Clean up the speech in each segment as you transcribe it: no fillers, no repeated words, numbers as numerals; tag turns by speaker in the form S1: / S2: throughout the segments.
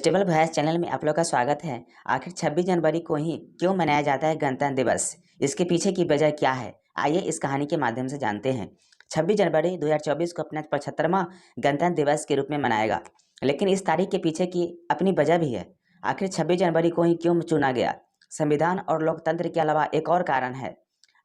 S1: Festival voice channel में आप लोग का स्वागत है। आखिर 26 जनवरी को ही क्यों मनाया जाता है गणतंत्र दिवस? इसके पीछे की वजह क्या है? आइए इस कहानी के माध्यम से जानते हैं। 26 जनवरी 2024 को अपना 75वां गणतंत्र दिवस के रूप में मनाएगा, लेकिन इस तारीख के पीछे की अपनी वजह भी है। आखिर 26 जनवरी को ही क्यों चुना गया? संविधान और लोकतंत्र के अलावा एक और कारण है,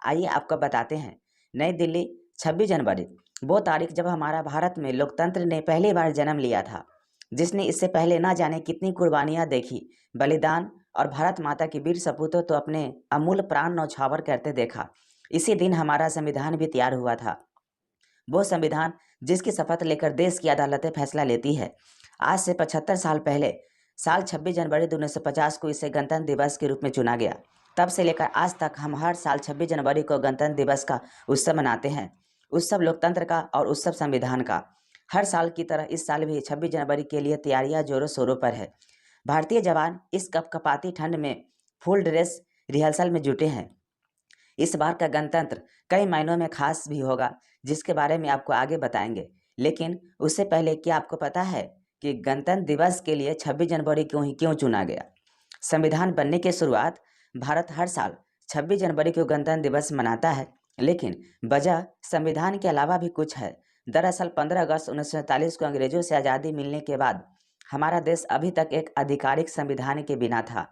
S1: आइए आपको बताते हैं। नई दिल्ली, 26 जनवरी वो तारीख जब हमारा भारत में लोकतंत्र ने पहली बार जन्म लिया था, जिसने इससे पहले ना जाने कितनी कुर्बानियां देखी, बलिदान और भारत माता की वीर सपूतों तो अपने अमूल्य प्राण न्यौछावर करते देखा। इसी दिन हमारा संविधान भी तैयार हुआ था, वो संविधान जिसकी शपथ लेकर देश की अदालतें फैसला लेती है। आज से 75 साल पहले साल 26 जनवरी 1950 को इसे गणतंत्र दिवस के रूप में चुना गया। तब से लेकर आज तक हम हर साल 26 जनवरी को गणतंत्र दिवस का उत्सव मनाते हैं। उत्सव लोकतंत्र का और उत्सव संविधान का। हर साल की तरह इस साल भी 26 जनवरी के लिए तैयारियां जोरों शोरों पर है। भारतीय जवान इस कपकपाती ठंड में फुल ड्रेस रिहर्सल में जुटे हैं। इस बार का गणतंत्र कई मायनों में खास भी होगा, जिसके बारे में आपको आगे बताएंगे। लेकिन उससे पहले क्या आपको पता है कि गणतंत्र दिवस के लिए 26 जनवरी क्यों चुना गया? संविधान बनने की शुरुआत भारत हर साल 26 जनवरी को गणतंत्र दिवस मनाता है, लेकिन वजह संविधान के अलावा भी कुछ है। दरअसल 15 अगस्त 1947 को अंग्रेजों से आज़ादी मिलने के बाद हमारा देश अभी तक एक आधिकारिक संविधान के बिना था।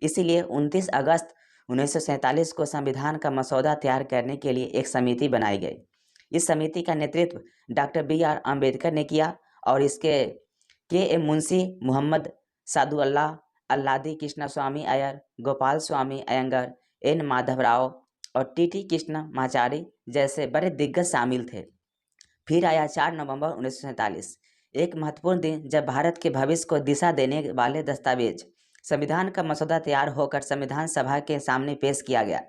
S1: इसीलिए 29 अगस्त 1947 को संविधान का मसौदा तैयार करने के लिए एक समिति बनाई गई। इस समिति का नेतृत्व डॉक्टर BR अम्बेडकर ने किया और इसके KM मुंशी, मोहम्मद सादुअल्लाह, अल्लादी कृष्णस्वामी अय्यर, गोपाल स्वामी अयंगर, N माधवराव और TT कृष्णमाचारी जैसे बड़े दिग्गज शामिल थे। फिर आया 4 नवंबर 1947, एक महत्वपूर्ण दिन जब भारत के भविष्य को दिशा देने वाले दस्तावेज संविधान का मसौदा तैयार होकर संविधान सभा के सामने पेश किया गया।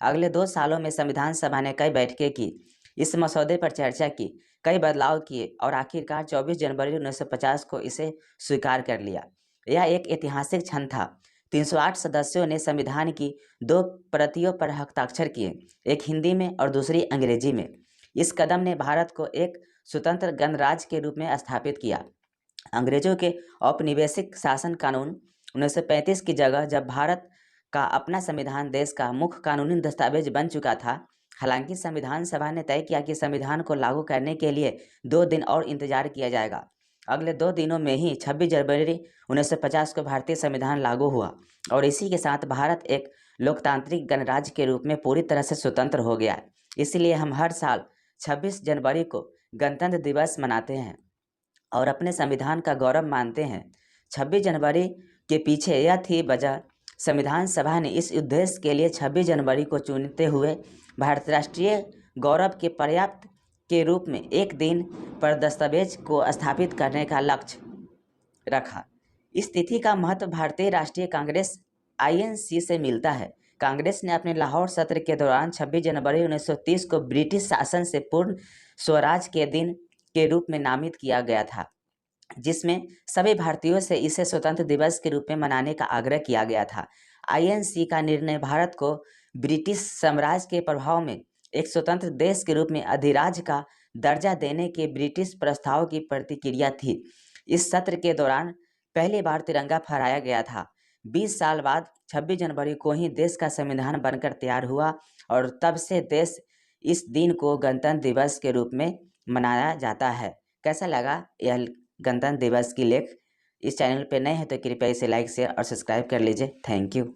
S1: अगले 2 सालों में संविधान सभा ने कई बैठकें की, इस मसौदे पर चर्चा की, कई बदलाव किए और आखिरकार 24 जनवरी 1950 को इसे स्वीकार कर लिया। यह एक ऐतिहासिक क्षण था। 308 सदस्यों ने संविधान की 2 प्रतियों पर हस्ताक्षर किए, एक हिंदी में और दूसरी अंग्रेजी में। इस कदम ने भारत को एक स्वतंत्र गणराज्य के रूप में स्थापित किया। अंग्रेजों के औपनिवेशिक शासन कानून 1935 की जगह जब भारत का अपना संविधान देश का मुख्य कानूनी दस्तावेज बन चुका था। हालांकि संविधान सभा ने तय किया कि संविधान को लागू करने के लिए 2 दिन और इंतजार किया जाएगा। अगले 2 दिनों में ही 26 जनवरी 1950 को भारतीय संविधान लागू हुआ और इसी के साथ भारत एक लोकतांत्रिक गणराज्य के रूप में पूरी तरह से स्वतंत्र हो गया। इसलिए हम हर साल 26 जनवरी को गणतंत्र दिवस मनाते हैं और अपने संविधान का गौरव मानते हैं। 26 जनवरी के पीछे यह थी वजह, संविधान सभा ने इस उद्देश्य के लिए 26 जनवरी को चुनते हुए भारतीय राष्ट्रीय गौरव के पर्याप्त के रूप में एक दिन पर दस्तावेज को स्थापित करने का लक्ष्य रखा। इस तिथि का महत्व भारतीय राष्ट्रीय कांग्रेस INC से मिलता है। कांग्रेस ने अपने लाहौर सत्र के दौरान 26 जनवरी 1930 को ब्रिटिश शासन से पूर्ण स्वराज के दिन के रूप में नामित किया गया था, जिसमें सभी भारतीयों से इसे स्वतंत्र दिवस के रूप में मनाने का आग्रह किया गया था। INC का निर्णय भारत को ब्रिटिश साम्राज्य के प्रभाव में एक स्वतंत्र देश के रूप में अधिराज्य का दर्जा देने के ब्रिटिश प्रस्ताव की प्रतिक्रिया थी। इस सत्र के दौरान पहली बार तिरंगा फहराया गया था। 20 साल बाद 26 जनवरी को ही देश का संविधान बनकर तैयार हुआ और तब से देश इस दिन को गणतंत्र दिवस के रूप में मनाया जाता है। कैसा लगा यह गणतंत्र दिवस की लेख? इस चैनल पर नए हैं तो कृपया इसे लाइक, शेयर और सब्सक्राइब कर लीजिए। Thank you.